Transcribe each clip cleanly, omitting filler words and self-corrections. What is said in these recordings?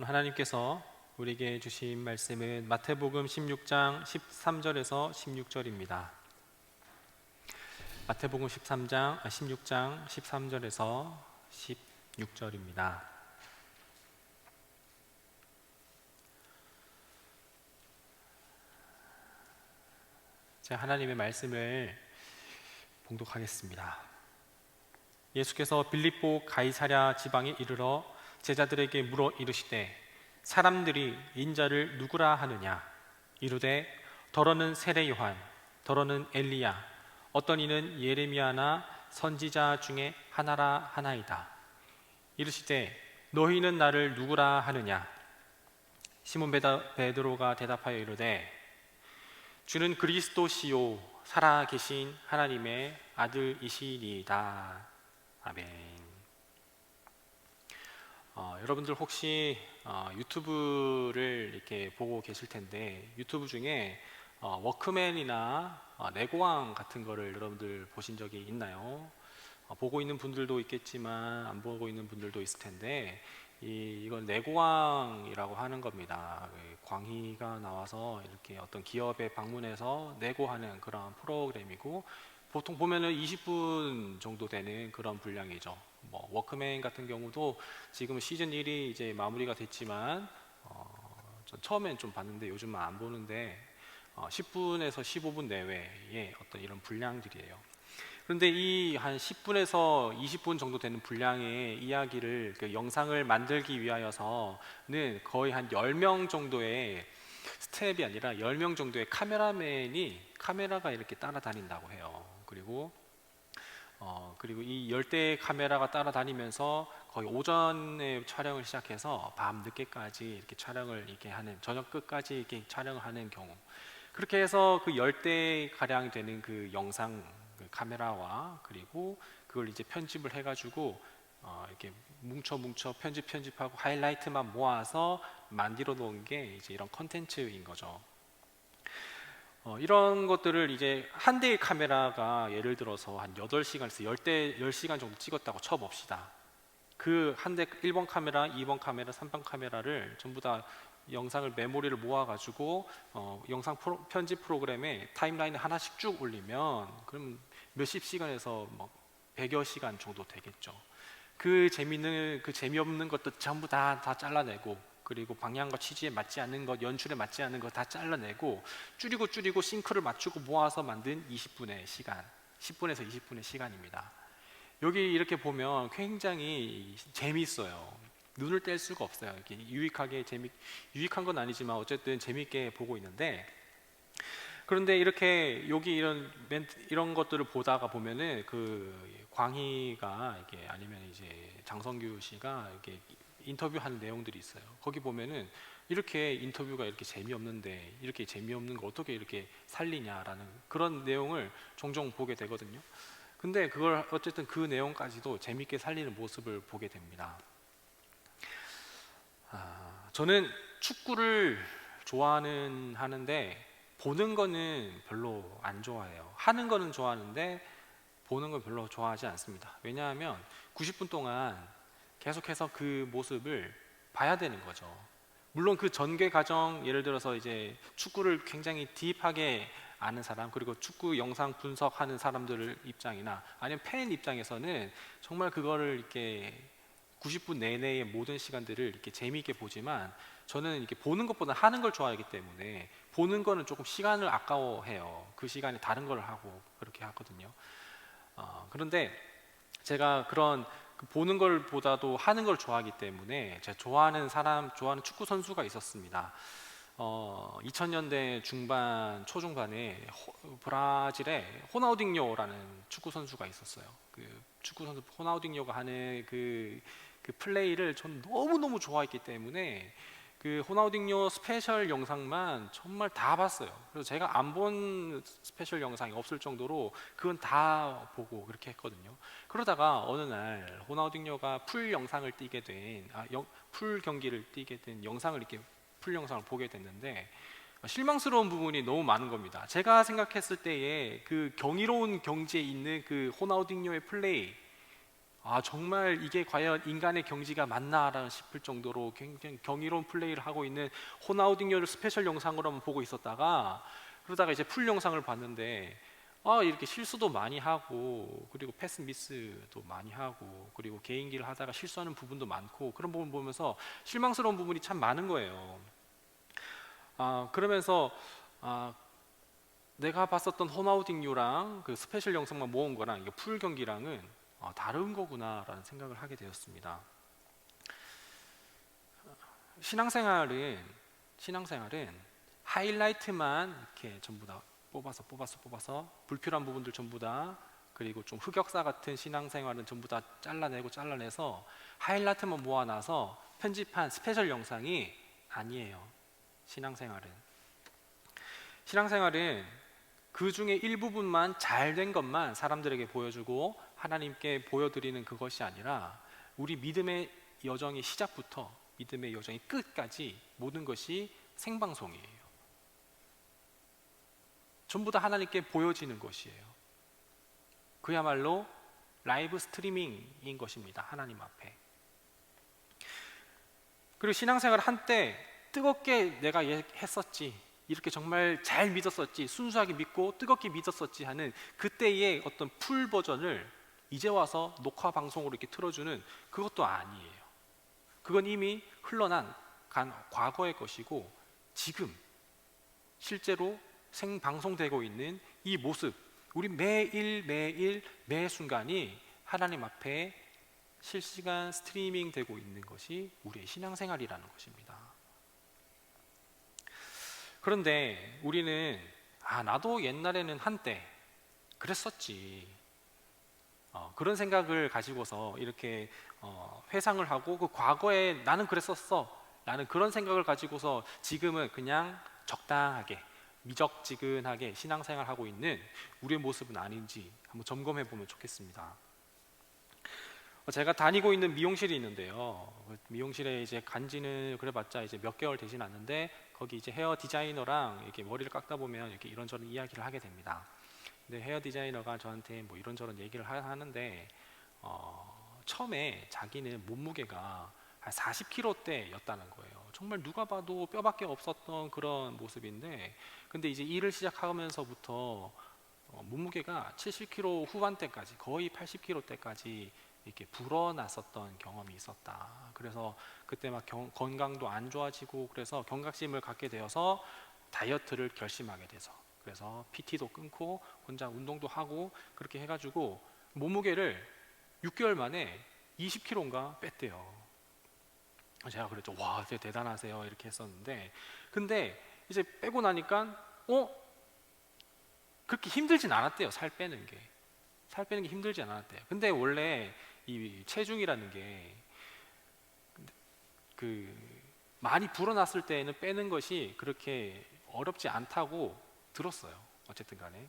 하나님께서 우리에게 주신 말씀은 마태복음 16장 13절에서 16절입니다. 마태복음 16장 13절에서 16절입니다. 제가 하나님의 말씀을 봉독하겠습니다. 예수께서 빌립보 가이사랴 지방에 이르러 제자들에게 물어 이르시되 사람들이 인자를 누구라 하느냐? 이르되 더러는 세례 요한, 더러는 엘리야, 어떤 이는 예레미야나 선지자 중에 하나라 하나이다. 이르시되 너희는 나를 누구라 하느냐? 시몬 베드로가 대답하여 이르되 주는 그리스도시요 살아계신 하나님의 아들이시니이다. 아멘. 여러분들 혹시 유튜브를 이렇게 보고 계실 텐데 유튜브 중에 워크맨이나 레고왕 같은 거를 여러분들 보신 적이 있나요? 보고 있는 분들도 있겠지만 안 보고 있는 분들도 있을 텐데 이건 레고왕이라고 하는 겁니다. 광희가 나와서 이렇게 어떤 기업에 방문해서 레고하는 그런 프로그램이고 보통 보면은 20분 정도 되는 그런 분량이죠. 뭐 워크맨 같은 경우도 지금 시즌 1이 이제 마무리가 됐지만 전 처음엔 좀 봤는데 요즘은 안 보는데 10분에서 15분 내외의 어떤 이런 분량들이에요. 그런데 이 한 10분에서 20분 정도 되는 분량의 이야기를 그 영상을 만들기 위하여서는 거의 한 10명 정도의 스텝이 아니라 10명 정도의 카메라가 이렇게 따라다닌다고 해요. 그리고 이 10대의 카메라가 따라다니면서 거의 오전에 촬영을 시작해서 밤 늦게까지 이렇게 촬영을 이렇게 하는, 저녁 끝까지 이렇게 촬영을 하는 경우, 그렇게 해서 그 10대 가량 되는 그 영상 그 카메라와 그리고 그걸 이제 편집을 해가지고 이렇게 뭉쳐 편집하고 하이라이트만 모아서 만들어 놓은 게 이제 이런 컨텐츠인 거죠. 이런 것들을 이제 한 대의 카메라가 예를 들어서 한 8시간에서 10시간 정도 찍었다고 쳐봅시다. 그 한 대 1번 카메라, 2번 카메라, 3번 카메라를 전부 다 영상을 메모리를 모아가지고 영상 편집 프로그램에 타임라인을 하나씩 쭉 올리면 그럼 몇십 시간에서 뭐 100여 시간 정도 되겠죠. 그 재미없는 것도 전부 다 잘라내고, 그리고 방향과 취지에 맞지 않는 것, 연출에 맞지 않는 것 다 잘라내고 줄이고 싱크를 맞추고 모아서 만든 20분의 시간, 10분에서 20분의 시간입니다. 여기 이렇게 보면 굉장히 재미있어요. 눈을 뗄 수가 없어요. 이렇게 유익한 건 아니지만 어쨌든 재미있게 보고 있는데, 그런데 이렇게 여기 이런 것들을 보다가 보면은 그 광희가 이게 아니면 이제 장성규 씨가 이렇게 인터뷰하는 내용들이 있어요. 거기 보면은 이렇게 인터뷰가 이렇게 재미없는데 이렇게 재미없는 거 어떻게 이렇게 살리냐라는 그런 내용을 종종 보게 되거든요. 근데 그걸 어쨌든 그 내용까지도 재밌게 살리는 모습을 보게 됩니다. 저는 축구를 하는데 보는 거는 별로 안 좋아해요. 하는 거는 좋아하는데 보는 건 별로 좋아하지 않습니다. 왜냐하면 90분 동안 계속해서 그 모습을 봐야 되는 거죠. 물론 그 전개 과정, 예를 들어서 이제 축구를 굉장히 딥하게 아는 사람, 그리고 축구 영상 분석하는 사람들 입장이나 아니면 팬 입장에서는 정말 그거를 이렇게 90분 내내의 모든 시간들을 이렇게 재미있게 보지만, 저는 이렇게 보는 것보다 하는 걸 좋아하기 때문에 보는 거는 조금 시간을 아까워해요. 그 시간에 다른 걸 하고 그렇게 하거든요. 그런데 제가 그런 보는 걸 보다도 하는 걸 좋아하기 때문에 제가 좋아하는 축구 선수가 있었습니다. 2000년대 초중반에 브라질의 호나우딩요라는 축구 선수가 있었어요. 그 축구 선수 호나우딩요가 하는 그 플레이를 전 너무너무 좋아했기 때문에 그 호나우딩요 스페셜 영상만 정말 다 봤어요. 그래서 제가 안 본 스페셜 영상이 없을 정도로 그건 다 보고 그렇게 했거든요. 그러다가 어느 날 호나우딩요가 풀 경기를 뛰게 된 영상을 이렇게 풀 영상을 보게 됐는데 실망스러운 부분이 너무 많은 겁니다. 제가 생각했을 때의 그 경이로운 경지에 있는 그 호나우딩요의 플레이, 정말 이게 과연 인간의 경지가 맞나 싶을 정도로 굉장히 경이로운 플레이를 하고 있는 호나우딩요를 스페셜 영상으로만 보고 있었다가, 그러다가 이제 풀 영상을 봤는데 이렇게 실수도 많이 하고, 그리고 패스 미스도 많이 하고, 그리고 개인기를 하다가 실수하는 부분도 많고, 그런 부분 보면서 실망스러운 부분이 참 많은 거예요. 그러면서 내가 봤었던 호나우딩요랑 그 스페셜 영상만 모은 거랑 이게 풀 경기랑은 다른 거구나라는 생각을 하게 되었습니다. 신앙생활은 하이라이트만 이렇게 전부 다 뽑아서 불필요한 부분들 전부 다, 그리고 좀 흑역사 같은 신앙생활은 전부 다 잘라내서 하이라이트만 모아놔서 편집한 스페셜 영상이 아니에요. 신앙생활은 그 중에 일부분만 잘된 것만 사람들에게 보여주고 하나님께 보여드리는 그것이 아니라, 우리 믿음의 여정의 시작부터 믿음의 여정의 끝까지 모든 것이 생방송이에요. 전부 다 하나님께 보여지는 것이에요. 그야말로 라이브 스트리밍인 것입니다, 하나님 앞에. 그리고 신앙생활 한때 뜨겁게 내가 했었지, 이렇게 정말 잘 믿었었지, 순수하게 믿고 뜨겁게 믿었었지 하는 그때의 어떤 풀 버전을 이제 와서 녹화 방송으로 이렇게 틀어주는, 그것도 아니에요. 그건 이미 흘러난 과거의 것이고, 지금 실제로 생방송되고 있는 이 모습, 우리 매일 매 순간이 하나님 앞에 실시간 스트리밍 되고 있는 것이 우리의 신앙생활이라는 것입니다. 그런데 우리는 나도 옛날에는 한때 그랬었지, 그런 생각을 가지고서 이렇게 회상을 하고, 그 과거에 나는 그랬었어, 나는 그런 생각을 가지고서 지금은 그냥 적당하게 미적지근하게 신앙생활하고 있는 우리의 모습은 아닌지 한번 점검해 보면 좋겠습니다. 제가 다니고 있는 미용실이 있는데요, 미용실에 이제 간지는 그래봤자 이제 몇 개월 되진 않는데, 거기 이제 헤어 디자이너랑 이렇게 머리를 깎다 보면 이렇게 이런저런 이야기를 하게 됩니다. 근데 헤어 디자이너가 저한테 뭐 이런저런 얘기를 하는데, 처음에 자기는 몸무게가 한 40kg대였다는 거예요. 정말 누가 봐도 뼈밖에 없었던 그런 모습인데, 근데 이제 일을 시작하면서부터 몸무게가 70kg 후반대까지, 거의 80kg대까지 이렇게 불어났었던 경험이 있었다. 그래서 그때 막 건강도 안 좋아지고, 그래서 경각심을 갖게 되어서 다이어트를 결심하게 돼서, 그래서 PT도 끊고 혼자 운동도 하고 그렇게 해가지고 몸무게를 6개월 만에 20kg인가 뺐대요. 제가 그랬죠. 와, 되게 대단하세요, 이렇게 했었는데, 근데 이제 빼고 나니까 그렇게 힘들진 않았대요. 살 빼는 게 힘들지 않았대요. 근데 원래 이 체중이라는 게 많이 불어났을 때에는 빼는 것이 그렇게 어렵지 않다고 들었어요. 어쨌든 간에.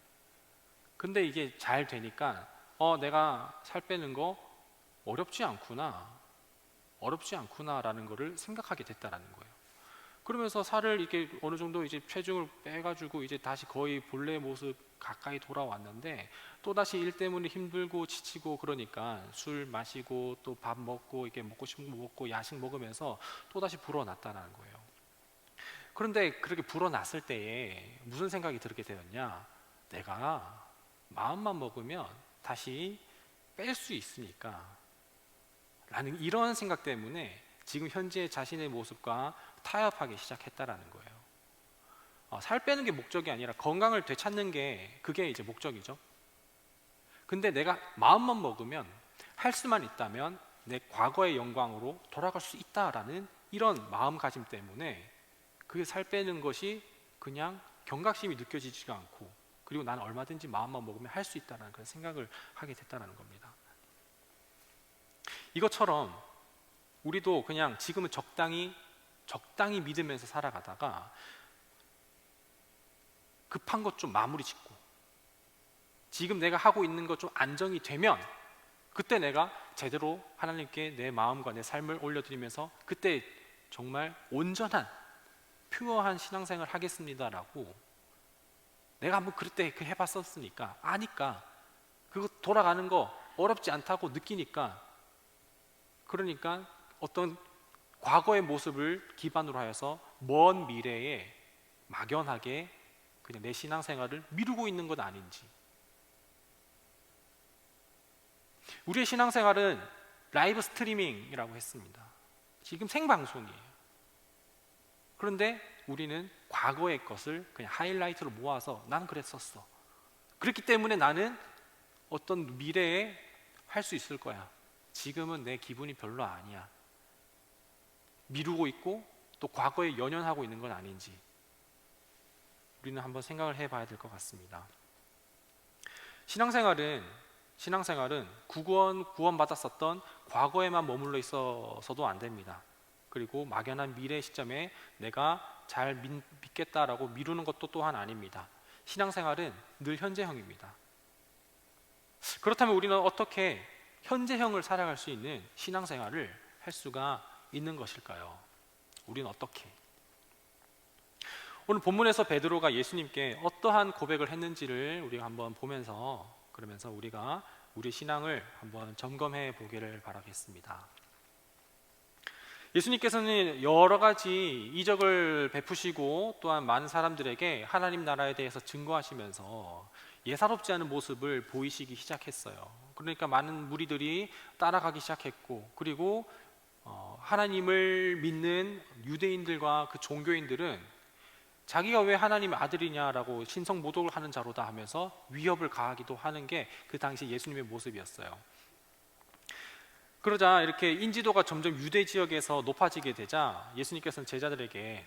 근데 이게 잘 되니까 내가 살 빼는 거 어렵지 않구나라는 거를 생각하게 됐다라는 거예요. 그러면서 살을 이렇게 어느 정도 이제 체중을 빼가지고 이제 다시 거의 본래 모습 가까이 돌아왔는데, 또 다시 일 때문에 힘들고 지치고 그러니까 술 마시고 또 밥 먹고 이렇게 먹고 싶은 거 먹고 야식 먹으면서 또 다시 불어났다는 거예요. 그런데 그렇게 불어났을 때에 무슨 생각이 들게 되었냐? 내가 마음만 먹으면 다시 뺄 수 있으니까 라는 이런 생각 때문에 지금 현재 자신의 모습과 타협하기 시작했다라는 거예요. 살 빼는 게 목적이 아니라 건강을 되찾는 게 그게 이제 목적이죠. 근데 내가 마음만 먹으면, 할 수만 있다면 내 과거의 영광으로 돌아갈 수 있다라는 이런 마음가짐 때문에 그게 살 빼는 것이 그냥 경각심이 느껴지지가 않고, 그리고 나는 얼마든지 마음만 먹으면 할 수 있다는 그런 생각을 하게 됐다는 겁니다. 이것처럼 우리도 그냥 지금은 적당히 믿으면서 살아가다가 급한 것 좀 마무리 짓고, 지금 내가 하고 있는 것 좀 안정이 되면 그때 내가 제대로 하나님께 내 마음과 내 삶을 올려드리면서 그때 정말 온전한 퓨어한 신앙생활을 하겠습니다라고, 내가 한번 그때 해봤었으니까 아니까, 그거 돌아가는 거 어렵지 않다고 느끼니까 그러니까 어떤 과거의 모습을 기반으로 하여서 먼 미래에 막연하게 그냥 내 신앙생활을 미루고 있는 건 아닌지. 우리의 신앙생활은 라이브 스트리밍이라고 했습니다. 지금 생방송이에요. 그런데 우리는 과거의 것을 그냥 하이라이트로 모아서 난 그랬었어. 그렇기 때문에 나는 어떤 미래에 할 수 있을 거야. 지금은 내 기분이 별로 아니야. 미루고 있고 또 과거에 연연하고 있는 건 아닌지 우리는 한번 생각을 해봐야 될 것 같습니다. 신앙생활은 구원받았었던 과거에만 머물러 있어서도 안 됩니다. 그리고 막연한 미래 시점에 내가 잘 믿겠다라고 미루는 것도 또한 아닙니다. 신앙생활은 늘 현재형입니다. 그렇다면 우리는 어떻게 현재형을 살아갈 수 있는 신앙생활을 할 수가 있는 것일까요? 우리는 어떻게? 오늘 본문에서 베드로가 예수님께 어떠한 고백을 했는지를 우리가 한번 보면서 그러면서 우리가 우리 신앙을 한번 점검해 보기를 바라겠습니다. 예수님께서는 여러 가지 이적을 베푸시고 또한 많은 사람들에게 하나님 나라에 대해서 증거하시면서 예사롭지 않은 모습을 보이시기 시작했어요. 그러니까 많은 무리들이 따라가기 시작했고, 그리고 하나님을 믿는 유대인들과 그 종교인들은 자기가 왜 하나님의 아들이냐라고 신성 모독을 하는 자로다 하면서 위협을 가하기도 하는 게 그 당시 예수님의 모습이었어요. 그러자 이렇게 인지도가 점점 유대 지역에서 높아지게 되자 예수님께서는 제자들에게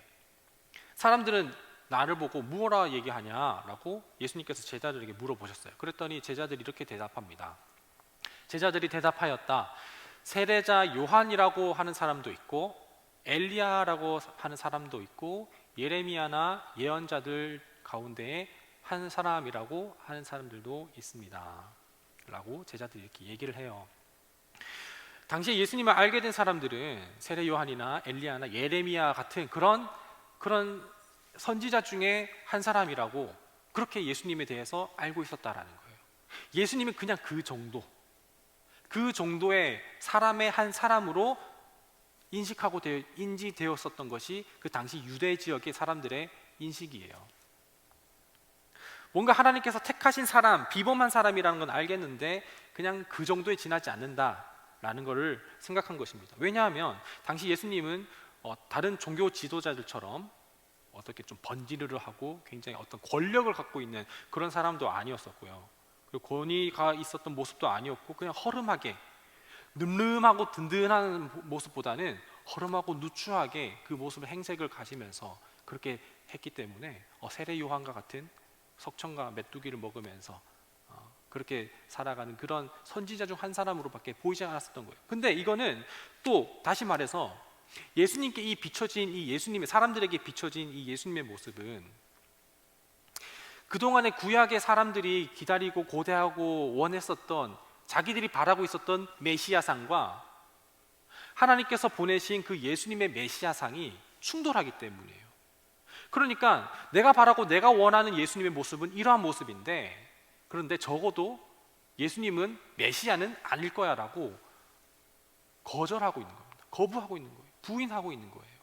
사람들은 나를 보고 무엇라 얘기하냐라고 예수님께서 제자들에게 물어보셨어요. 그랬더니 제자들이 이렇게 대답합니다. 제자들이 대답하였다. 세례자 요한이라고 하는 사람도 있고 엘리야라고 하는 사람도 있고 예레미야나 예언자들 가운데에 한 사람이라고 하는 사람들도 있습니다 라고 제자들이 이렇게 얘기를 해요. 당시에 예수님을 알게 된 사람들은 세례 요한이나 엘리야나 예레미야 같은 그런 선지자 중에 한 사람이라고 그렇게 예수님에 대해서 알고 있었다라는 거예요. 예수님은 그냥 그 정도의 사람의 한 사람으로 인식하고 인지되었었던 것이 그 당시 유대 지역의 사람들의 인식이에요. 뭔가 하나님께서 택하신 사람, 비범한 사람이라는 건 알겠는데 그냥 그 정도에 지나지 않는다라는 것을 생각한 것입니다. 왜냐하면 당시 예수님은 다른 종교 지도자들처럼 어떻게 좀 번지르르 하고 굉장히 어떤 권력을 갖고 있는 그런 사람도 아니었었고요. 그리고 권위가 있었던 모습도 아니었고 그냥 허름하게 늠름하고 든든한 모습보다는 허름하고 누추하게 그 모습을 행색을 가지면서 그렇게 했기 때문에 세례 요한과 같은 석청과 메뚜기를 먹으면서 그렇게 살아가는 그런 선지자 중 한 사람으로밖에 보이지 않았었던 거예요. 근데 이거는 또 다시 말해서 예수님께 사람들에게 비춰진 이 예수님의 모습은 그동안의 구약의 사람들이 기다리고 고대하고 원했었던 자기들이 바라고 있었던 메시아상과 하나님께서 보내신 그 예수님의 메시아상이 충돌하기 때문이에요. 그러니까 내가 바라고 내가 원하는 예수님의 모습은 이러한 모습인데 그런데 적어도 예수님은 메시아는 아닐 거야 라고 거절하고 있는 겁니다. 거부하고 있는 거예요. 부인하고 있는 거예요.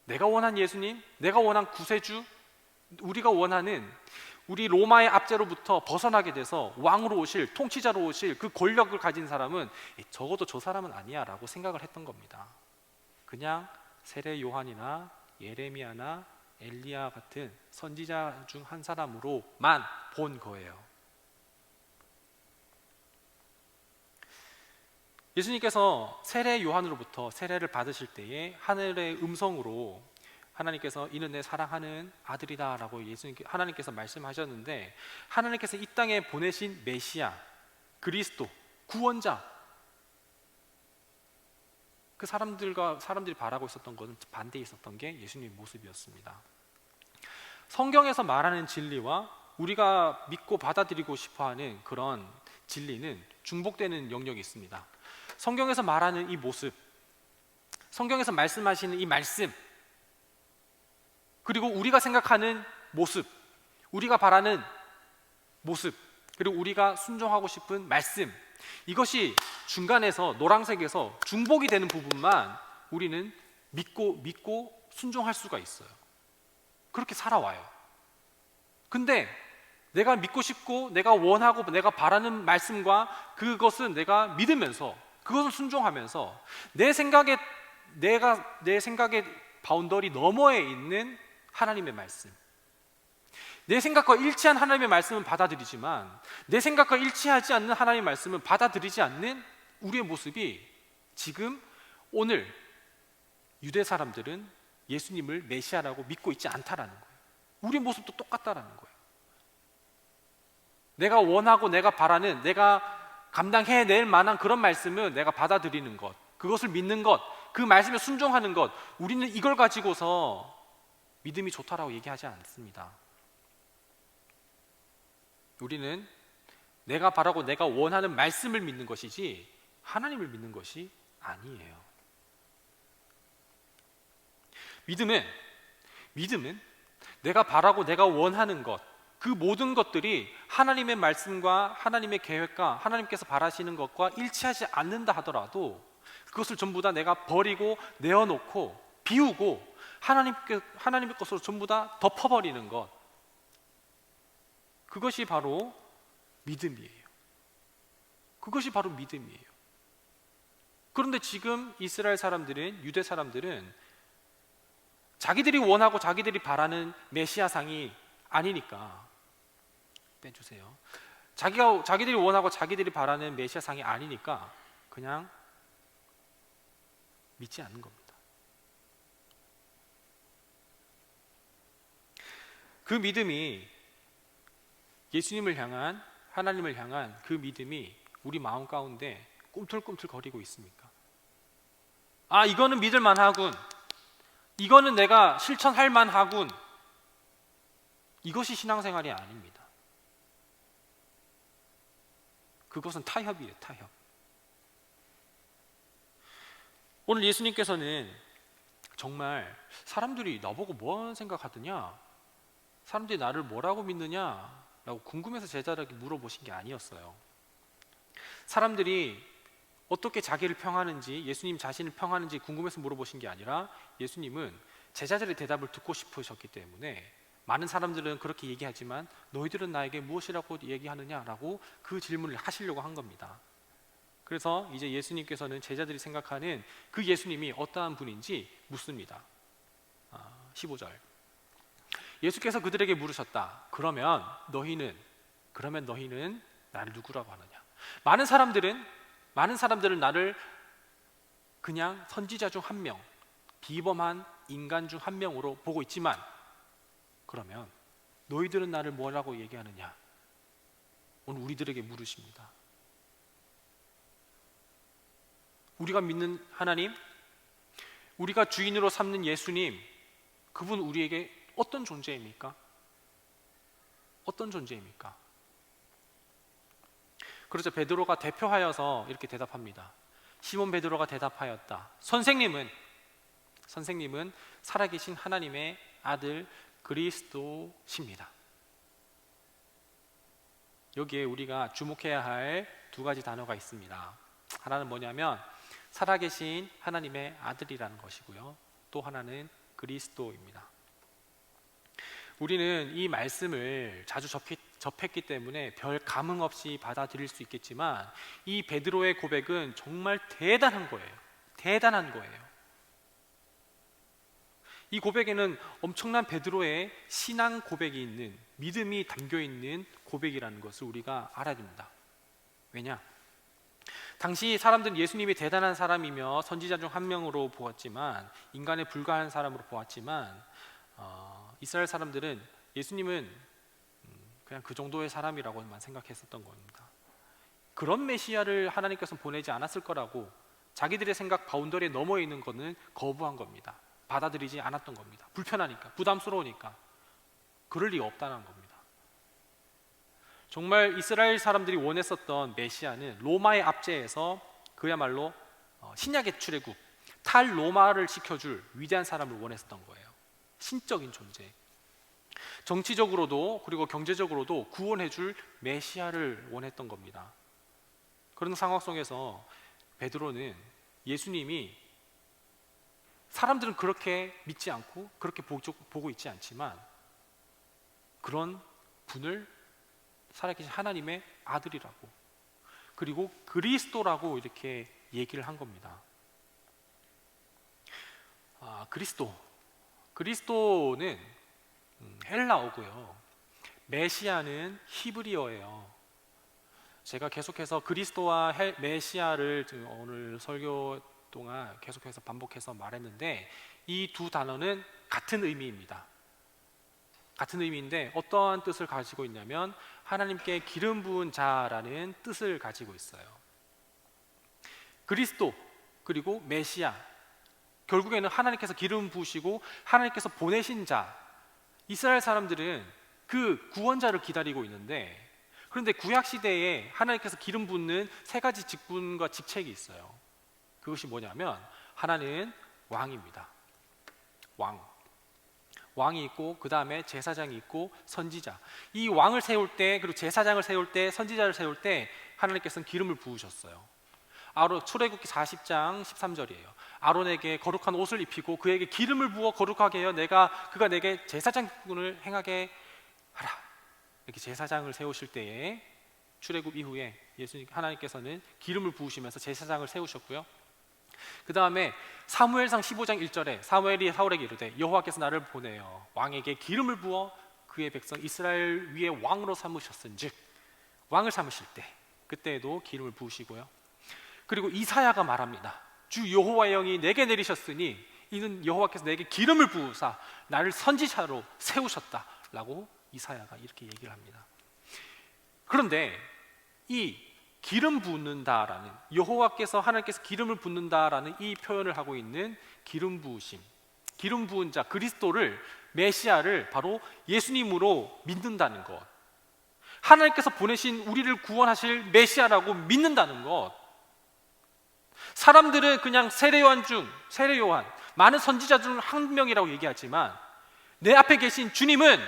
내가 원한 예수님, 내가 원한 구세주, 우리가 원하는 우리 로마의 압제로부터 벗어나게 돼서 왕으로 오실, 통치자로 오실 그 권력을 가진 사람은 적어도 저 사람은 아니야 라고 생각을 했던 겁니다. 그냥 세례 요한이나 예레미야나 엘리야 같은 선지자 중 한 사람으로만 본 거예요. 예수님께서 세례 요한으로부터 세례를 받으실 때에 하늘의 음성으로 하나님께서 이는 내 사랑하는 아들이다 라고 하나님께서 말씀하셨는데 하나님께서 이 땅에 보내신 메시아, 그리스도, 구원자 그 사람들이 바라고 있었던 것은 반대에 있었던 게 예수님의 모습이었습니다. 성경에서 말하는 진리와 우리가 믿고 받아들이고 싶어하는 그런 진리는 중복되는 영역이 있습니다. 성경에서 말하는 이 모습, 성경에서 말씀하시는 이 말씀, 그리고 우리가 생각하는 모습, 우리가 바라는 모습, 그리고 우리가 순종하고 싶은 말씀, 이것이 중간에서 노란색에서 중복이 되는 부분만 우리는 믿고 순종할 수가 있어요. 그렇게 살아와요. 근데 내가 믿고 싶고 내가 원하고 내가 바라는 말씀과 그것은 내가 믿으면서 그것을 순종하면서 내 생각의 바운더리 너머에 있는 하나님의 말씀, 내 생각과 일치한 하나님의 말씀은 받아들이지만 내 생각과 일치하지 않는 하나님의 말씀은 받아들이지 않는 우리의 모습이 지금 오늘 유대 사람들은 예수님을 메시아라고 믿고 있지 않다라는 거예요. 우리의 모습도 똑같다라는 거예요. 내가 원하고 내가 바라는, 내가 감당해낼 만한 그런 말씀은 내가 받아들이는 것, 그것을 믿는 것, 그 말씀에 순종하는 것, 우리는 이걸 가지고서 믿음이 좋다라고 얘기하지 않습니다. 우리는 내가 바라고 내가 원하는 말씀을 믿는 것이지 하나님을 믿는 것이 아니에요. 믿음은 내가 바라고 내가 원하는 것, 그 모든 것들이 하나님의 말씀과 하나님의 계획과 하나님께서 바라시는 것과 일치하지 않는다 하더라도 그것을 전부 다 내가 버리고 내어놓고 비우고 하나님의 것으로 전부 다 덮어버리는 것, 그것이 바로 믿음이에요. 그것이 바로 믿음이에요. 그런데 지금 이스라엘 사람들은, 유대 사람들은 자기들이 원하고 자기들이 바라는 메시아상이 아니니까, 빼주세요. 자기들이 원하고 자기들이 바라는 메시아상이 아니니까 그냥 믿지 않는 겁니다. 그 믿음이, 예수님을 향한, 하나님을 향한 그 믿음이 우리 마음 가운데 꿈틀꿈틀거리고 있습니까? 아, 이거는 믿을 만하군, 이거는 내가 실천할 만하군, 이것이 신앙생활이 아닙니다. 그것은 타협이에요, 타협. 오늘 예수님께서는 정말 사람들이 나보고 뭐 생각하더냐, 사람들이 나를 뭐라고 믿느냐 라고 궁금해서 제자들에게 물어보신 게 아니었어요. 사람들이 어떻게 자기를 평하는지, 예수님 자신을 평하는지 궁금해서 물어보신 게 아니라 예수님은 제자들의 대답을 듣고 싶으셨기 때문에, 많은 사람들은 그렇게 얘기하지만 너희들은 나에게 무엇이라고 얘기하느냐라고 그 질문을 하시려고 한 겁니다. 그래서 이제 예수님께서는 제자들이 생각하는 그 예수님이 어떠한 분인지 묻습니다. 15절. 예수께서 그들에게 물으셨다. 그러면 너희는 나를 누구라고 하느냐? 많은 사람들은 나를 그냥 선지자 중 한 명, 비범한 인간 중 한 명으로 보고 있지만, 그러면 너희들은 나를 뭐라고 얘기하느냐? 오늘 우리들에게 물으십니다. 우리가 믿는 하나님, 우리가 주인으로 삼는 예수님, 그분 우리에게 어떤 존재입니까? 어떤 존재입니까? 그래서 베드로가 대표하여서 이렇게 대답합니다. 시몬 베드로가 대답하였다. 선생님은 살아계신 하나님의 아들 그리스도십니다. 여기에 우리가 주목해야 할 두 가지 단어가 있습니다. 하나는 뭐냐면 살아계신 하나님의 아들이라는 것이고요, 또 하나는 그리스도입니다. 우리는 이 말씀을 자주 접했기 때문에 별 감흥 없이 받아들일 수 있겠지만, 이 베드로의 고백은 정말 대단한 거예요. 대단한 거예요. 이 고백에는 엄청난 베드로의 신앙 고백이 있는, 믿음이 담겨 있는 고백이라는 것을 우리가 알아야 됩니다. 왜냐? 당시 사람들은 예수님이 대단한 사람이며 선지자 중 한 명으로 보았지만, 인간에 불과한 사람으로 보았지만, 이스라엘 사람들은 예수님은 그냥 그 정도의 사람이라고만 생각했었던 겁니다. 그런 메시아를 하나님께서는 보내지 않았을 거라고 자기들의 생각 바운더리에 넘어 있는 것은 거부한 겁니다. 받아들이지 않았던 겁니다. 불편하니까, 부담스러우니까. 그럴 리가 없다는 겁니다. 정말 이스라엘 사람들이 원했었던 메시아는 로마의 압제에서 그야말로 신약의 출애굽, 탈로마를 지켜줄 위대한 사람을 원했었던 거예요. 신적인 존재, 정치적으로도 그리고 경제적으로도 구원해줄 메시아를 원했던 겁니다. 그런 상황 속에서 베드로는 예수님이 사람들은 그렇게 믿지 않고 그렇게 보고 있지 않지만 그런 분을 살아계신 하나님의 아들이라고, 그리고 그리스도라고 이렇게 얘기를 한 겁니다. 그리스도는 헬라어고요. 메시아는 히브리어예요. 제가 계속해서 그리스도와 메시아를 오늘 설교 동안 계속해서 반복해서 말했는데 이 두 단어는 같은 의미입니다. 같은 의미인데 어떠한 뜻을 가지고 있냐면 하나님께 기름 부은 자라는 뜻을 가지고 있어요. 그리스도 그리고 메시아, 결국에는 하나님께서 기름 부으시고 하나님께서 보내신 자. 이스라엘 사람들은 그 구원자를 기다리고 있는데, 그런데 구약 시대에 하나님께서 기름 붓는 세 가지 직분과 직책이 있어요. 그것이 뭐냐면 하나는 왕입니다. 왕이 있고 그 다음에 제사장이 있고 선지자. 이 왕을 세울 때, 그리고 제사장을 세울 때, 선지자를 세울 때 하나님께서는 기름을 부으셨어요. 출애굽기 40장 13절이에요. 아론에게 거룩한 옷을 입히고 그에게 기름을 부어 거룩하게 하여 그가 내게 제사장군을 행하게 하라. 이렇게 제사장을 세우실 때에 출애굽 이후에 하나님께서는 기름을 부으시면서 제사장을 세우셨고요. 그 다음에 사무엘상 15장 1절에 사무엘이 사울에게 이르되 여호와께서 나를 보내어 왕에게 기름을 부어 그의 백성 이스라엘 위에 왕으로 삼으셨은즉, 왕을 삼으실 때 그때에도 기름을 부으시고요. 그리고 이사야가 말합니다. 주 여호와의 영이 내게 내리셨으니 이는 여호와께서 내게 기름을 부으사 나를 선지자로 세우셨다라고 이사야가 이렇게 얘기를 합니다. 그런데 이 기름 붓는다라는, 여호와께서 하나님께서 기름을 붓는다라는 이 표현을 하고 있는 기름 부으심, 기름 부은 자 그리스도를, 메시아를 바로 예수님으로 믿는다는 것, 하나님께서 보내신 우리를 구원하실 메시아라고 믿는다는 것. 사람들은 그냥 세례요한, 많은 선지자 중 한 명이라고 얘기하지만 내 앞에 계신 주님은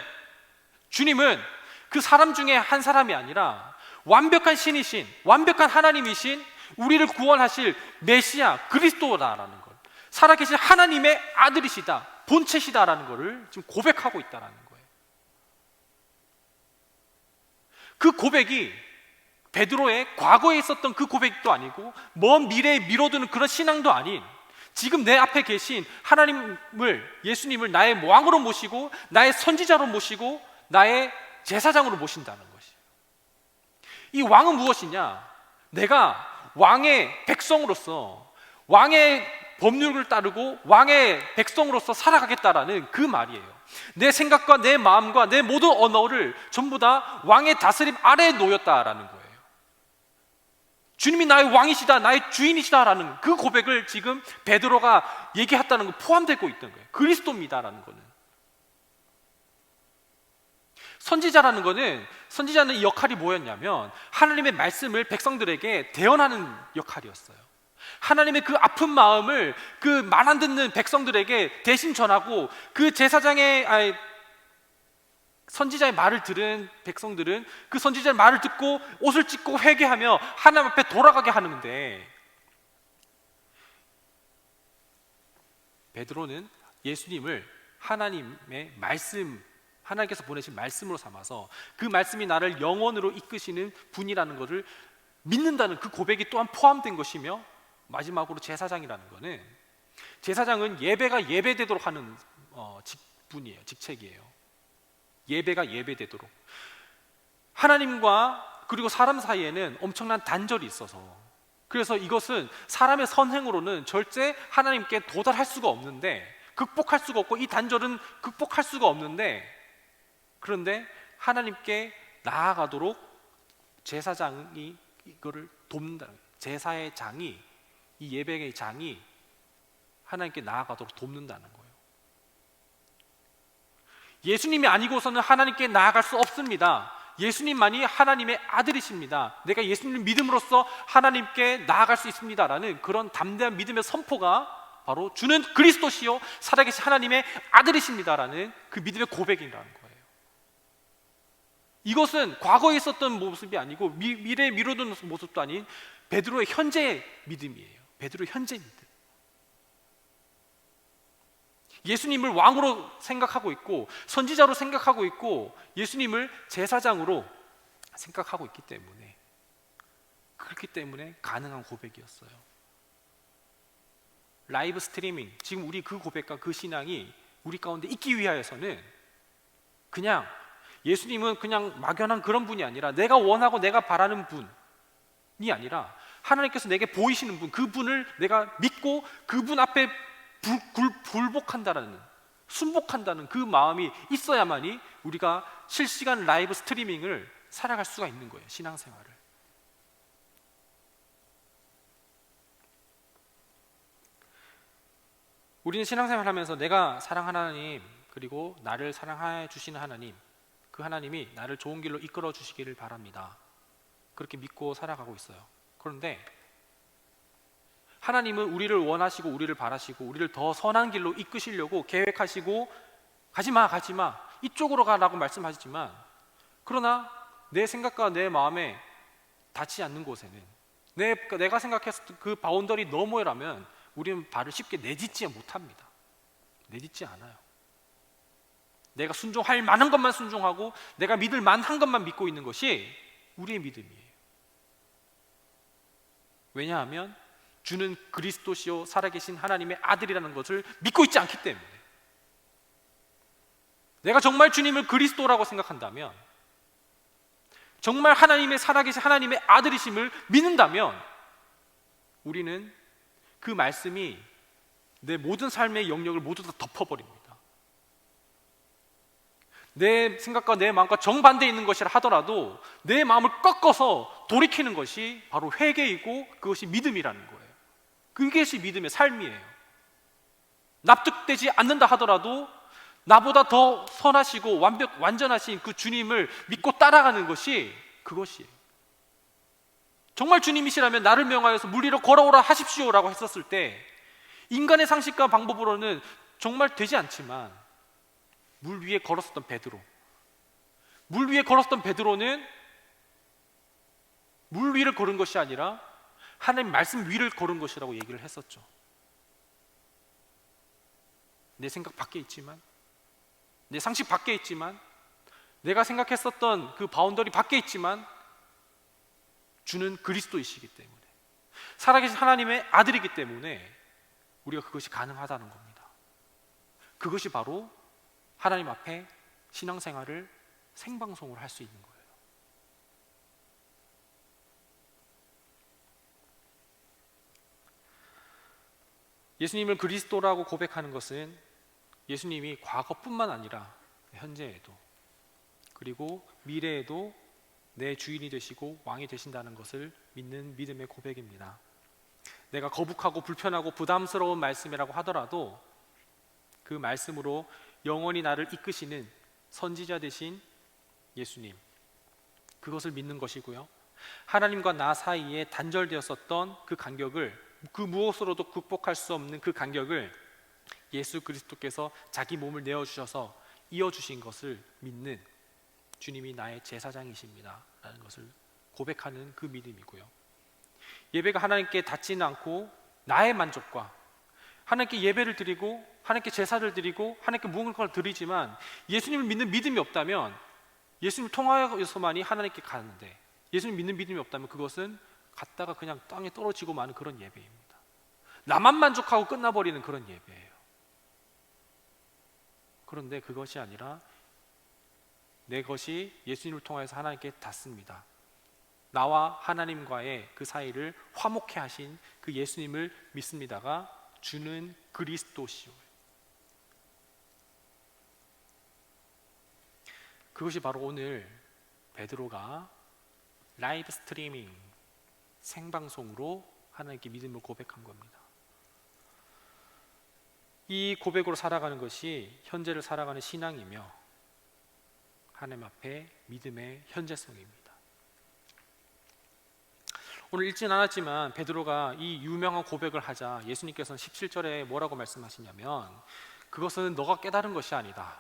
그 사람 중에 한 사람이 아니라 완벽한 신이신, 완벽한 하나님이신, 우리를 구원하실 메시아 그리스도다라는 것, 살아계신 하나님의 아들이시다, 본체시다라는 것을 지금 고백하고 있다라는 거예요. 그 고백이 베드로의 과거에 있었던 그 고백도 아니고 먼 미래에 미뤄두는 그런 신앙도 아닌, 지금 내 앞에 계신 하나님을, 예수님을 나의 왕으로 모시고 나의 선지자로 모시고 나의 제사장으로 모신다는 것이에요. 이 왕은 무엇이냐? 내가 왕의 백성으로서, 왕의 법률을 따르고 왕의 백성으로서 살아가겠다라는 그 말이에요. 내 생각과 내 마음과 내 모든 언어를 전부 다 왕의 다스림 아래에 놓였다라는 거예요. 주님이 나의 왕이시다, 나의 주인이시다라는 그 고백을 지금 베드로가 얘기했다는 거 포함되고 있던 거예요. 그리스도입니다라는 거는. 선지자는 이 역할이 뭐였냐면 하나님의 말씀을 백성들에게 대언하는 역할이었어요. 하나님의 그 아픈 마음을 그 말 안 듣는 백성들에게 대신 전하고, 그 선지자의 말을 들은 백성들은 그 선지자의 말을 듣고 옷을 찢고 회개하며 하나님 앞에 돌아가게 하는데, 베드로는 예수님을 하나님의 말씀, 하나님께서 보내신 말씀으로 삼아서 그 말씀이 나를 영원으로 이끄시는 분이라는 것을 믿는다는 그 고백이 또한 포함된 것이며, 마지막으로 제사장이라는 것은, 제사장은 예배가 예배되도록 하는 직분이에요, 직책이에요. 예배가 예배되도록, 하나님과 그리고 사람 사이에는 엄청난 단절이 있어서, 그래서 이것은 사람의 선행으로는 절대 하나님께 도달할 수가 없는데, 극복할 수가 없고, 이 단절은 극복할 수가 없는데, 그런데 하나님께 나아가도록 제사장이 이거를 돕는다. 제사의 장이, 이 예배의 장이 하나님께 나아가도록 돕는다는 거예요. 예수님이 아니고서는 하나님께 나아갈 수 없습니다. 예수님만이 하나님의 아들이십니다. 내가 예수님을 믿음으로써 하나님께 나아갈 수 있습니다라는 그런 담대한 믿음의 선포가 바로 주는 그리스도시요 살아계신 하나님의 아들이십니다라는 그 믿음의 고백이라는 거예요. 이것은 과거에 있었던 모습이 아니고 미래에 미뤄둔 모습도 아닌 베드로의 현재 믿음이에요. 베드로의 현재 믿음. 예수님을 왕으로 생각하고 있고 선지자로 생각하고 있고 예수님을 제사장으로 생각하고 있기 때문에, 그렇기 때문에 가능한 고백이었어요. 라이브 스트리밍, 지금 우리 그 고백과 그 신앙이 우리 가운데 있기 위하여서는 그냥 예수님은 그냥 막연한 그런 분이 아니라 내가 원하고 내가 바라는 분이 아니라 하나님께서 내게 보이시는 분, 그분을 내가 믿고 그분 앞에 굴복한다는, 순복한다는 그 마음이 있어야만이 우리가 실시간 라이브 스트리밍을 살아갈 수가 있는 거예요. 신앙생활을. 우리는 신앙생활을 하면서 내가 사랑하는 하나님, 그리고 나를 사랑해 주시는 하나님, 그 하나님이 나를 좋은 길로 이끌어 주시기를 바랍니다. 그렇게 믿고 살아가고 있어요. 그런데 하나님은 우리를 원하시고 우리를 바라시고 우리를 더 선한 길로 이끄시려고 계획하시고 가지마 이쪽으로 가라고 말씀하시지만, 그러나 내 생각과 내 마음에 닿지 않는 곳에는, 내가 생각했을 그 바운더리 너머라면 우리는 발을 쉽게 내딛지 못합니다. 내딛지 않아요. 내가 순종할 만한 것만 순종하고 내가 믿을 만한 것만 믿고 있는 것이 우리의 믿음이에요. 왜냐하면 주는 그리스도시요 살아계신 하나님의 아들이라는 것을 믿고 있지 않기 때문에. 내가 정말 주님을 그리스도라고 생각한다면, 정말 하나님의 살아계신 하나님의 아들이심을 믿는다면, 우리는 그 말씀이 내 모든 삶의 영역을 모두 다 덮어버립니다. 내 생각과 내 마음과 정반대에 있는 것이라 하더라도 내 마음을 꺾어서 돌이키는 것이 바로 회개이고 그것이 믿음이라는 거예요. 그것이 믿음의 삶이에요. 납득되지 않는다 하더라도 나보다 더 선하시고 완전하신 그 주님을 믿고 따라가는 것이 그것이에요. 정말 주님이시라면 나를 명하여서 물 위로 걸어오라 하십시오라고 했었을 때 인간의 상식과 방법으로는 정말 되지 않지만, 물 위에 걸었었던 베드로는 물 위를 걸은 것이 아니라 하나님 말씀 위를 걸은 것이라고 얘기를 했었죠. 내 생각 밖에 있지만, 내 상식 밖에 있지만, 내가 생각했었던 그 바운더리 밖에 있지만 주는 그리스도이시기 때문에, 살아계신 하나님의 아들이기 때문에 우리가 그것이 가능하다는 겁니다. 그것이 바로 하나님 앞에 신앙생활을 생방송으로 할 수 있는 거예요. 예수님을 그리스도라고 고백하는 것은 예수님이 과거뿐만 아니라 현재에도 그리고 미래에도 내 주인이 되시고 왕이 되신다는 것을 믿는 믿음의 고백입니다. 내가 거북하고 불편하고 부담스러운 말씀이라고 하더라도 그 말씀으로 영원히 나를 이끄시는 선지자 되신 예수님, 그것을 믿는 것이고요. 하나님과 나 사이에 단절되었었던 그 간격을, 그 무엇으로도 극복할 수 없는 그 간격을 예수 그리스도께서 자기 몸을 내어주셔서 이어주신 것을 믿는 주님이 나의 제사장이십니다 라는 것을 고백하는 그 믿음이고요. 예배가 하나님께 닿지는 않고 나의 만족과, 하나님께 예배를 드리고 하나님께 제사를 드리고 하나님께 무언가를 드리지만 예수님을 믿는 믿음이 없다면, 예수님을 통하여서만이 하나님께 가는데 예수님 믿는 믿음이 없다면 그것은 갔다가 그냥 땅에 떨어지고 마는 그런 예배입니다. 나만 만족하고 끝나버리는 그런 예배예요. 그런데 그것이 아니라 내 것이 예수님을 통해서 하나님께 닿습니다. 나와 하나님과의 그 사이를 화목케 하신 그 예수님을 믿습니다가 주는 그리스도시요. 그것이 바로 오늘 베드로가 라이브 스트리밍, 생방송으로 하나님께 믿음을 고백한 겁니다. 이 고백으로 살아가는 것이 현재를 살아가는 신앙이며 하나님 앞에 믿음의 현재성입니다. 오늘 읽진 않았지만 베드로가 이 유명한 고백을 하자 예수님께서는 17절에 뭐라고 말씀하시냐면, 그것은 너가 깨달은 것이 아니다.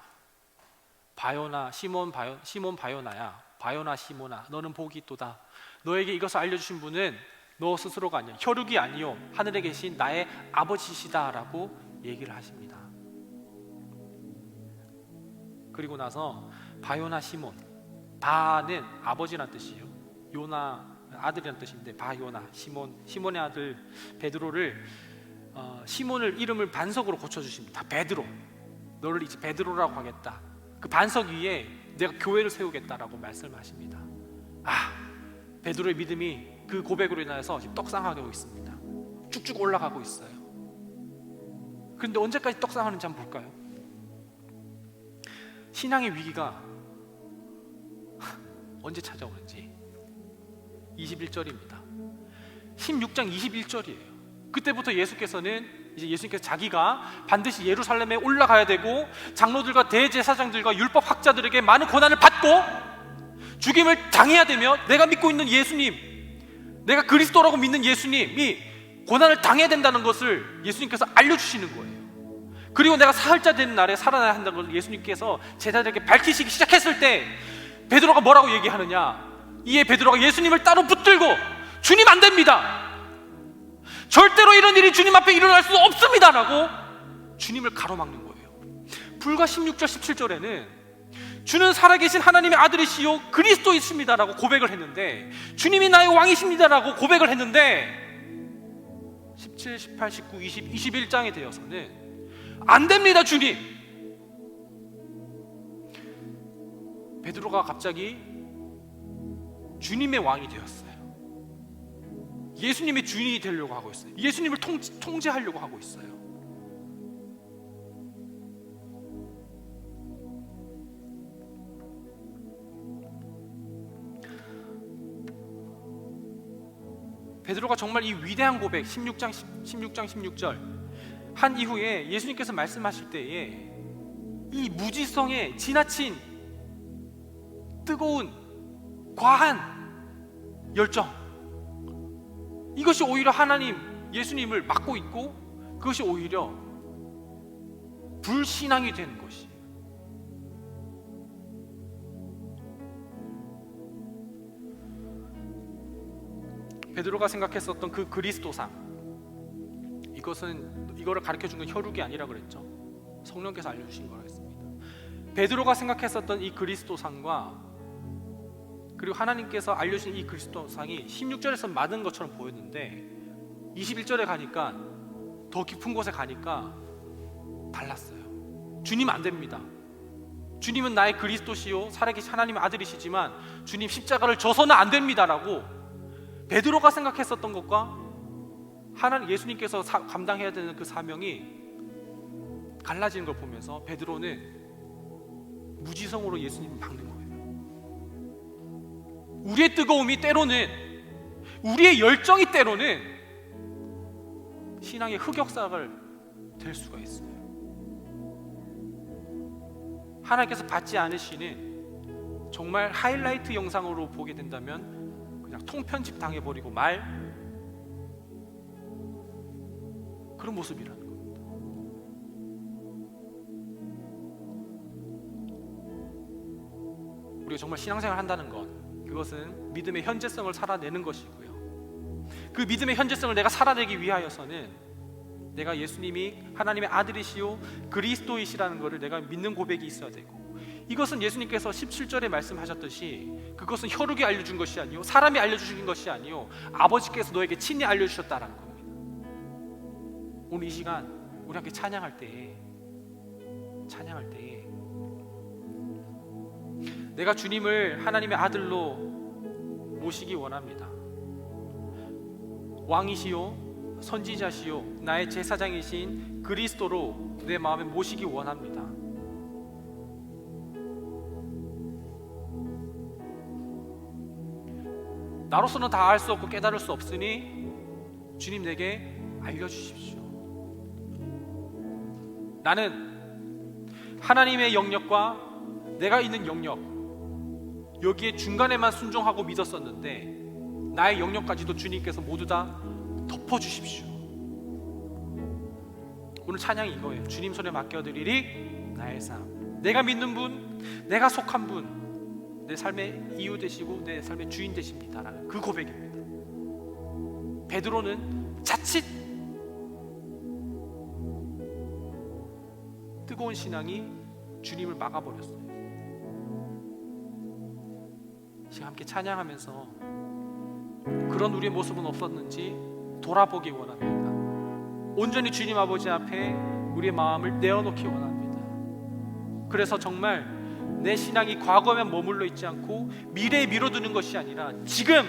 바요나 시몬 바요나야, 바요나 시몬아, 너는 복이 있도다. 너에게 이것을 알려주신 분은 너 스스로가 아니야, 혈육이 아니요 하늘에 계신 나의 아버지시다 라고 얘기를 하십니다. 그리고 나서 바요나 시몬, 바는 아버지란 뜻이에요. 요나 아들이란 뜻인데 바요나 시몬의 아들 베드로를 시몬을 이름을 반석으로 고쳐주십니다. 베드로, 너를 이제 베드로라고 하겠다. 그 반석 위에 내가 교회를 세우겠다라고 말씀하십니다. 베드로의 믿음이 그 고백으로 인하여서 떡상하고 있습니다. 쭉쭉 올라가고 있어요. 그런데 언제까지 떡상하는지 한번 볼까요? 신앙의 위기가 언제 찾아오는지 21절입니다. 16장 21절이에요. 그때부터 예수님께서 자기가 반드시 예루살렘에 올라가야 되고 장로들과 대제사장들과 율법 학자들에게 많은 고난을 받고 죽임을 당해야 되며, 내가 믿고 있는 예수님, 내가 그리스도라고 믿는 예수님이 고난을 당해야 된다는 것을 예수님께서 알려주시는 거예요. 그리고 내가 사흘째 되는 날에 살아나야 한다는 것을 예수님께서 제자들에게 밝히시기 시작했을 때 베드로가 뭐라고 얘기하느냐? 이에 베드로가 예수님을 따로 붙들고, 주님 안 됩니다, 절대로 이런 일이 주님 앞에 일어날 수 없습니다 라고 주님을 가로막는 거예요. 불과 16절 17절에는 주는 살아계신 하나님의 아들이시요 그리스도이십니다 라고 고백을 했는데, 주님이 나의 왕이십니다 라고 고백을 했는데, 17, 18, 19, 20, 21장에 되어서는 안 됩니다 주님. 베드로가 갑자기 주님의 왕이 되었어요. 예수님의 주인이 되려고 하고 있어요. 예수님을 통제하려고 하고 있어요. 베드로가 정말 이 위대한 고백 16장 16절 한 이후에 예수님께서 말씀하실 때에 이 무지성에 지나친 뜨거운 과한 열정, 이것이 오히려 하나님 예수님을 막고 있고, 그것이 오히려 불신앙이 되는 것이에요. 베드로가 생각했었던 그 그리스도상, 이거를 가르쳐준 건 혈육이 아니라 그랬죠. 성령께서 알려주신 거라 했습니다. 베드로가 생각했었던 이 그리스도상과 그리고 하나님께서 알려주신 이 그리스도상이 16절에서 맞은 것처럼 보였는데 21절에 가니까, 더 깊은 곳에 가니까 달랐어요. 주님 안 됩니다. 주님은 나의 그리스도시요 살아계신 하나님의 아들이시지만 주님 십자가를 져서는 안 됩니다 라고 베드로가 생각했었던 것과 예수님께서 감당해야 되는 그 사명이 갈라지는 걸 보면서 베드로는 무지성으로 예수님을 막는 거예요. 우리의 뜨거움이 때로는, 우리의 열정이 때로는 신앙의 흑역사가 될 수가 있어요. 하나님께서 받지 않으시는 정말 하이라이트 영상으로 보게 된다면 그냥 통편집 당해버리고 말, 그런 모습이라는 겁니다. 우리가 정말 신앙생활 한다는 것, 그것은 믿음의 현재성을 살아내는 것이고요. 그 믿음의 현재성을 내가 살아내기 위하여서는 내가 예수님이 하나님의 아들이시요 그리스도이시라는 것을 내가 믿는 고백이 있어야 되고, 이것은 예수님께서 17절에 말씀하셨듯이 그것은 혈육이 알려준 것이 아니요 사람이 알려주신 것이 아니요 아버지께서 너에게 친히 알려주셨다라는 겁니다. 오늘 이 시간 우리 함께 찬양할 때에 내가 주님을 하나님의 아들로 모시기 원합니다. 왕이시요 선지자시요 나의 제사장이신 그리스도로 내 마음에 모시기 원합니다. 나로서는 다 알 수 없고 깨달을 수 없으니 주님 내게 알려주십시오. 나는 하나님의 영역과 내가 있는 영역, 여기에 중간에만 순종하고 믿었었는데 나의 영역까지도 주님께서 모두 다 덮어주십시오. 오늘 찬양이 이거예요. 주님 손에 맡겨드리리 나의 삶. 내가 믿는 분, 내가 속한 분, 내 삶의 이유 되시고 내 삶의 주인 되십니다라는 그 고백입니다. 베드로는 자칫 뜨거운 신앙이 주님을 막아버렸어요. 지금 함께 찬양하면서 그런 우리의 모습은 없었는지 돌아보기 원합니다. 온전히 주님 아버지 앞에 우리의 마음을 내어놓기 원합니다. 그래서 정말 내 신앙이 과거에 머물러 있지 않고 미래에 미뤄두는 것이 아니라 지금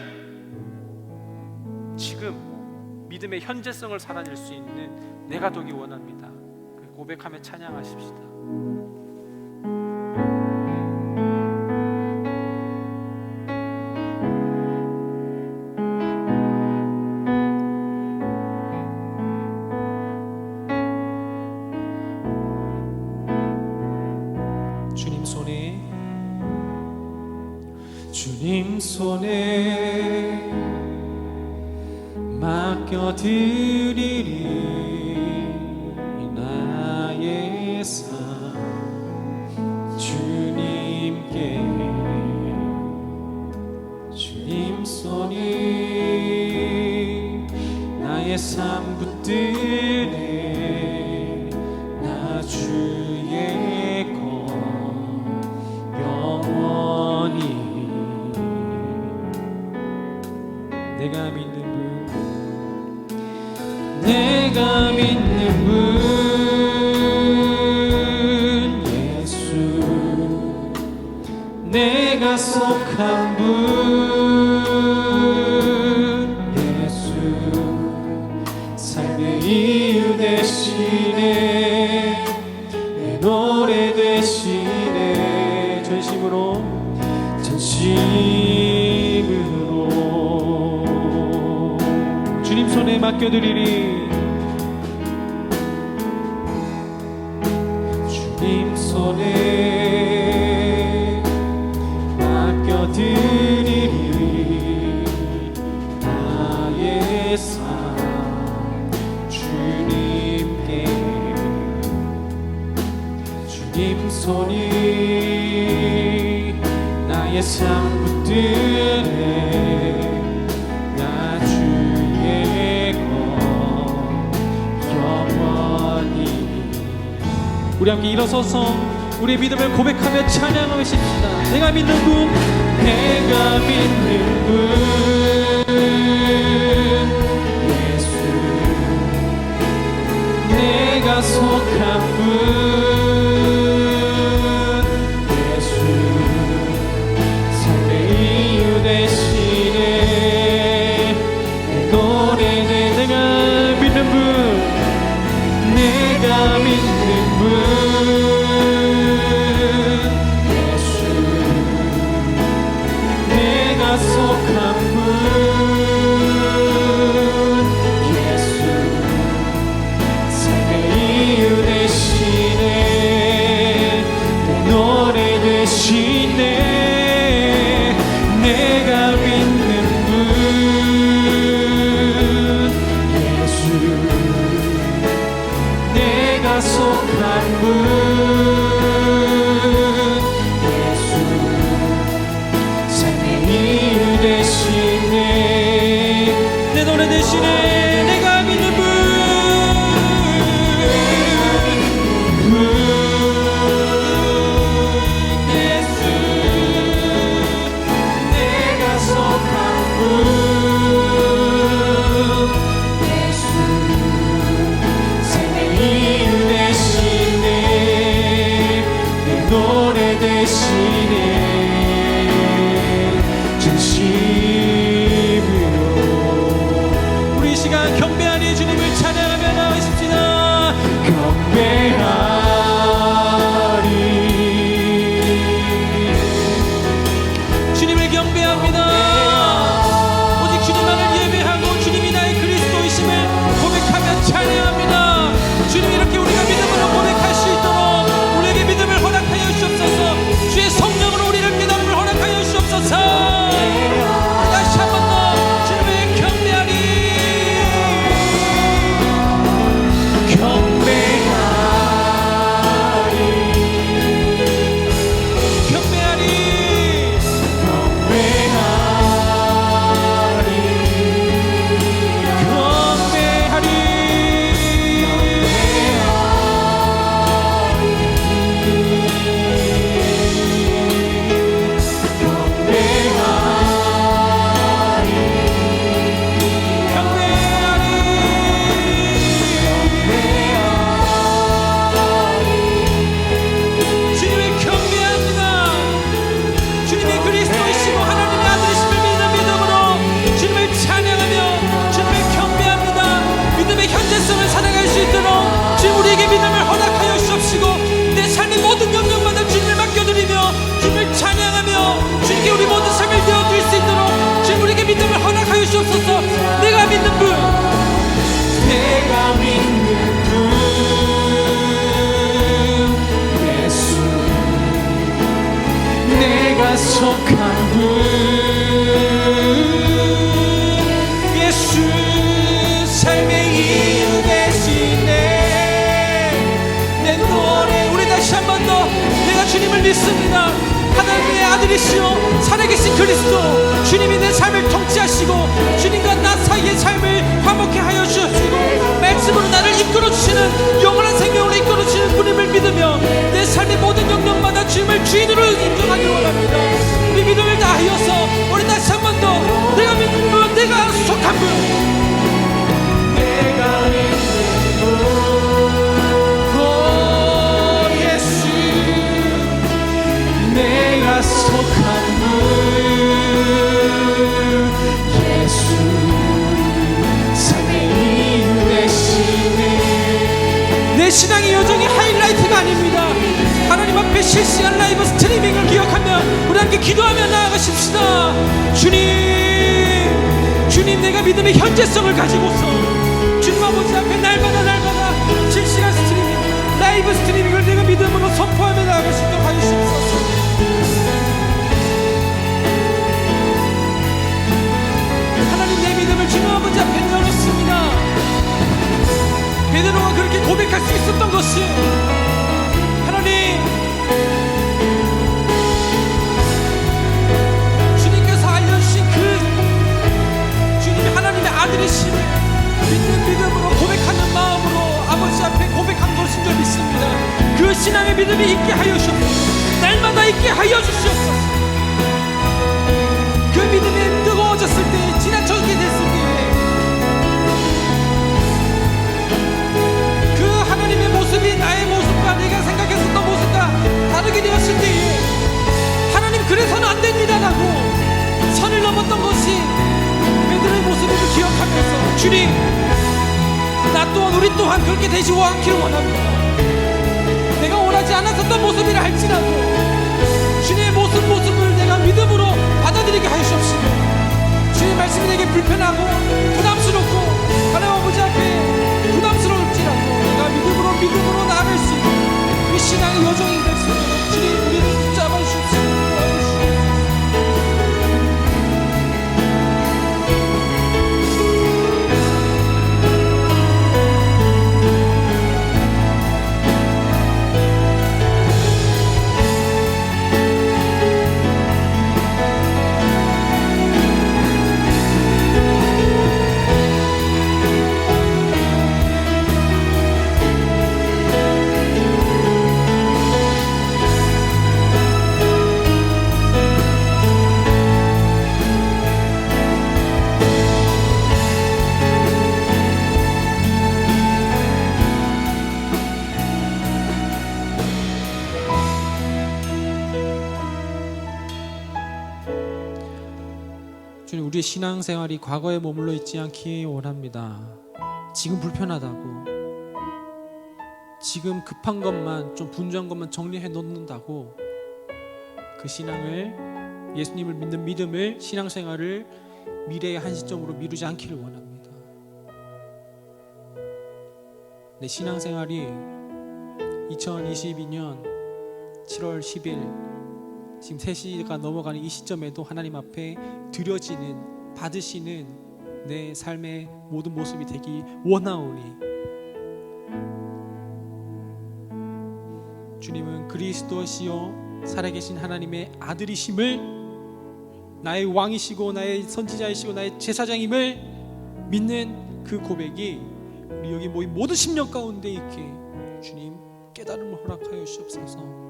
믿음의 현재성을 살아낼 수 있는 내가 되기 원합니다. 고백하며 찬양하십시다. 주님 손에 맡겨드리리 나의 삶 주님께 주님 손이 나의 삶 붙드네 나 주의 것 영원히 내가 믿는 분 예수 내가 속한 분 예수 삶의 이유 되시네 내 노래 되시네 전심으로 주님 손에 맡겨드리리 주님 손에 맡겨드리리 나의 삶 주님께 주님 손이 나의 삶 붙드네 우리 함께 일어서서 우리의 믿음을 고백하며 찬양하십시다. 내가 믿는 분 예수 내가 속한 분 예수 삶의 이유 되시네 내 노래 내가 믿는 분 내가 믿는 분 예수 내가 속한 분 예수 삶의 이유 되시네 내 노래 되시네 내가 믿는 분 예수 내가 속한 분 예수 삶의 이유 되시네 내 노래 되시네 내가 믿는 분 예수 내가 속한 분 예수 노래 되시네 진심으로 우리 이 시간 경배하니 주님을 찬양하며 나가십시다. 경배하리 주님을 경배합니다. 오직 주님만을 예배하고 주님이 나의 그리스도이심을 고백하며 찬양합니다. 주님 이렇게 우리가 믿음으로 고백할 수 있도록 우리에게 믿음을 허락하여 주옵소서. 주의 성령으로 믿습니다. 하나님의 아들이시여 살아계신 그리스도, 주님이 내 삶을 통치하시고 주님과 나 사이의 삶을 화목케 하여 주시고 말씀으로 나를 이끌어주시는 영원한 생명으로 이끌어주시는 분임을 믿으며 내 삶의 모든 영역마다 주님을 주인으로 인정하기를 원합니다. 우리 믿음을 다하여서 우리 다시 한 번 더 내가 믿는 분, 내가 속한 분, 내가 믿는 분, 내가 속한 분 예수, 삶의 이유 되시네. 내 신앙의 여정이 하이라이트가 아닙니다. 하나님 앞에 실시간 라이브 스트리밍을 기억하며 우리 함께 기도하며 나아가십시다. 주님 내가 믿음의 현재성을 가지고서 주님 아버지 앞에 날마다 실시간 스트리밍, 라이브 스트리밍을 내가 믿음으로 선포하며 나아갈 수 있도록 하시옵소서. 하나님, 내 믿음을 주님 아버지 앞에 내어놓습니다. 베드로가 그렇게 고백할 수 있었던 것이 하나님, 주님께서 알려주신 그 주님이 하나님의 아들이심을 믿는 믿음으로 고백하는 마음으로 아버지 앞에 고백한 것인 줄 믿습니다. 그 신앙의 믿음이 있게 하여 주옵소서. 날마다 있게 하여 주시옵소서. 그 믿음이 뜨거워졌을 때, 지나쳐게 됐을 때 그 하나님의 모습이 나의 모습과 내가 생각했었던 모습과 다르게 되었을 때에 하나님 그래서는 안 됩니다라고 선을 넘었던 것이 베드로의 모습을 기억하면서 주님, 나 또한 우리 또한 그렇게 되시고 않기를 원합니다. 내가 원하지 않았었던 모습이라 할지라도 주님의 모습을 내가 믿음으로 받아들이게 하시옵시고, 주님의 말씀이 내게 불편하고 부담스럽고 하나님 아버지 앞에 부담스러울지라도 내가 믿음으로 나아갈 수 있는 이 신앙의 여정이 될 수 있도록 주님 우리를 붙잡아 주시옵시고 주님, 우리의 신앙생활이 과거에 머물러 있지 않기 원합니다. 지금 불편하다고, 지금 급한 것만, 좀 분주한 것만 정리해 놓는다고 그 신앙을, 예수님을 믿는 믿음을, 신앙생활을 미래의 한 시점으로 미루지 않기를 원합니다. 내 신앙생활이 2022년 7월 10일 지금 3시가 넘어가는 이 시점에도 하나님 앞에 드려지는, 받으시는 내 삶의 모든 모습이 되기 원하오니 주님은 그리스도시요 살아계신 하나님의 아들이심을, 나의 왕이시고 나의 선지자이시고 나의 제사장임을 믿는 그 고백이 우리 여기 모인 모든 심령 가운데 있게 주님 깨달음을 허락하여 주옵소서.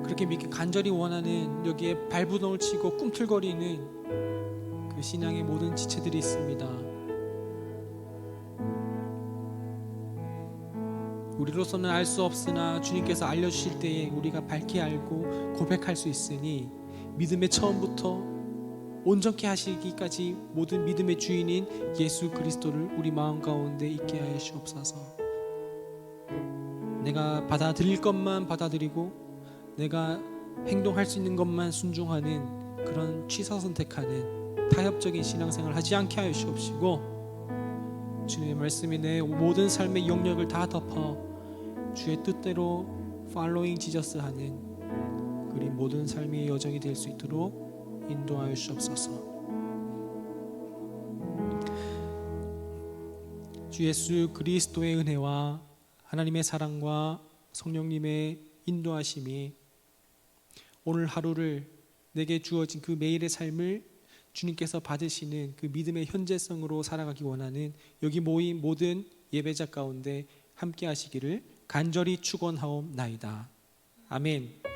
그렇게 믿기 간절히 원하는, 여기에 발부동을 치고 꿈틀거리는 그 신앙의 모든 지체들이 있습니다. 우리로서는 알 수 없으나 주님께서 알려주실 때에 우리가 밝히 알고 고백할 수 있으니 믿음의 처음부터 온전케 하시기까지 모든 믿음의 주인인 예수 그리스도를 우리 마음 가운데 있게 하여 주옵소서. 내가 받아들일 것만 받아들이고 내가 행동할 수 있는 것만 순종하는 그런 취사 선택하는 타협적인 신앙생활을 하지 않게 하여 주옵시고, 주님의 말씀이 내 모든 삶의 영역을 다 덮어 주의 뜻대로 팔로잉 지저스 하는 그린 모든 삶의 여정이 될 수 있도록 인도하여 주옵소서. 주 예수 그리스도의 은혜와 하나님의 사랑과 성령님의 인도하심이 오늘 하루를 내게 주어진 그 매일의 삶을 주님께서 받으시는 그 믿음의 현재성으로 살아가기 원하는 여기 모인 모든 예배자 가운데 함께 하시기를 간절히 축원하옵나이다. 아멘.